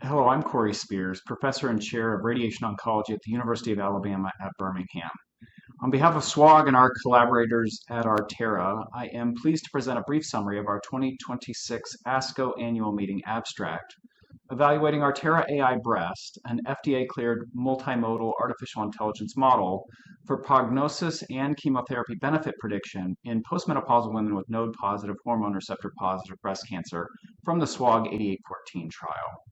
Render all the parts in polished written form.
Hello, I'm Corey Spears, Professor and Chair of Radiation Oncology at the University of Alabama at Birmingham. On behalf of SWOG and our collaborators at Artera, I am pleased to present a brief summary of our 2026 ASCO annual meeting abstract, evaluating Artera AI Breast, an FDA-cleared multimodal artificial intelligence model for prognosis and chemotherapy benefit prediction in postmenopausal women with node-positive, hormone receptor-positive breast cancer from the SWOG 8814 trial.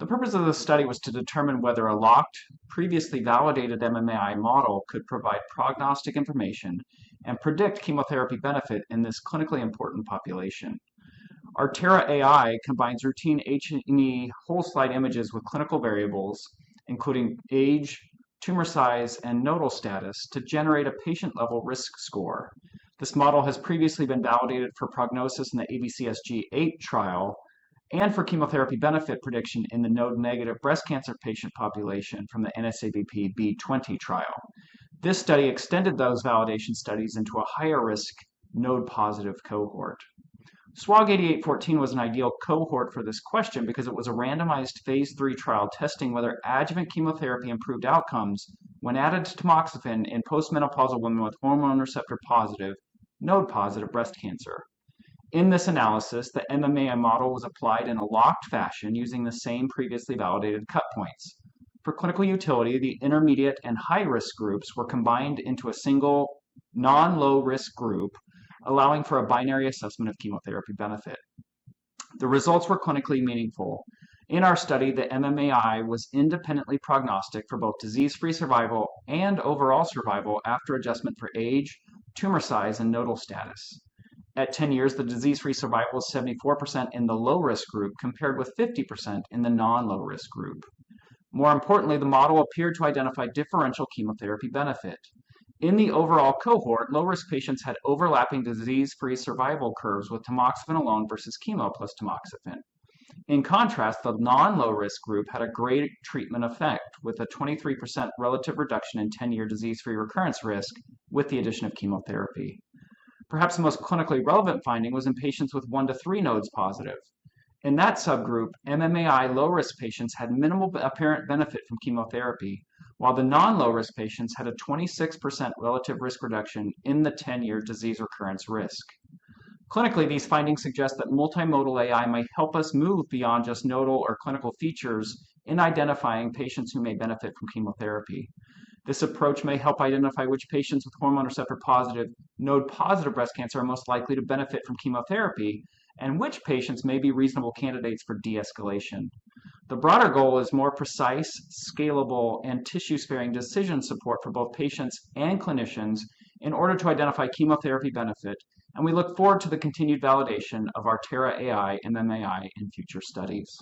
The purpose of the study was to determine whether a locked, previously validated MMAI model could provide prognostic information and predict chemotherapy benefit in this clinically important population. Artera AI combines routine H&E whole slide images with clinical variables, including age, tumor size, and nodal status, to generate a patient-level risk score. This model has previously been validated for prognosis in the ABCSG-8 trial, and for chemotherapy benefit prediction in the node-negative breast cancer patient population from the NSABP B20 trial. This study extended those validation studies into a higher risk node-positive cohort. SWOG 8814 was an ideal cohort for this question because it was a randomized phase 3 trial testing whether adjuvant chemotherapy improved outcomes when added to tamoxifen in postmenopausal women with hormone receptor positive, node-positive breast cancer. In this analysis, the MMAI model was applied in a locked fashion using the same previously validated cut points. For clinical utility, the intermediate and high-risk groups were combined into a single non-low-risk group, allowing for a binary assessment of chemotherapy benefit. The results were clinically meaningful. In our study, the MMAI was independently prognostic for both disease-free survival and overall survival after adjustment for age, tumor size, and nodal status. At 10 years, the disease-free survival was 74% in the low-risk group compared with 50% in the non-low-risk group. More importantly, the model appeared to identify differential chemotherapy benefit. In the overall cohort, low-risk patients had overlapping disease-free survival curves with tamoxifen alone versus chemo plus tamoxifen. In contrast, the non-low-risk group had a great treatment effect with a 23% relative reduction in 10-year disease-free recurrence risk with the addition of chemotherapy. Perhaps the most clinically relevant finding was in patients with 1 to 3 nodes positive. In that subgroup, MMAI low-risk patients had minimal apparent benefit from chemotherapy, while the non-low-risk patients had a 26% relative risk reduction in the 10-year disease recurrence risk. Clinically, these findings suggest that multimodal AI might help us move beyond just nodal or clinical features in identifying patients who may benefit from chemotherapy. This approach may help identify which patients with hormone receptor positive, node positive breast cancer are most likely to benefit from chemotherapy, and which patients may be reasonable candidates for de-escalation. The broader goal is more precise, scalable, and tissue-sparing decision support for both patients and clinicians in order to identify chemotherapy benefit, and we look forward to the continued validation of Artera AI MMAI in future studies.